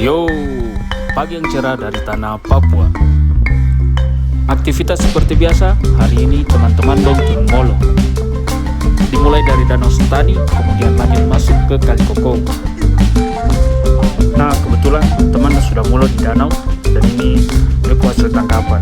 Yo, pagi yang cerah dari tanah Papua. Aktivitas seperti biasa, hari ini teman-teman dong turun molo. Dimulai dari Danau Sentani, kemudian lanjut masuk ke Kali Koko. Nah, kebetulan teman sudah molo di danau, dan ini hasil tangkapan.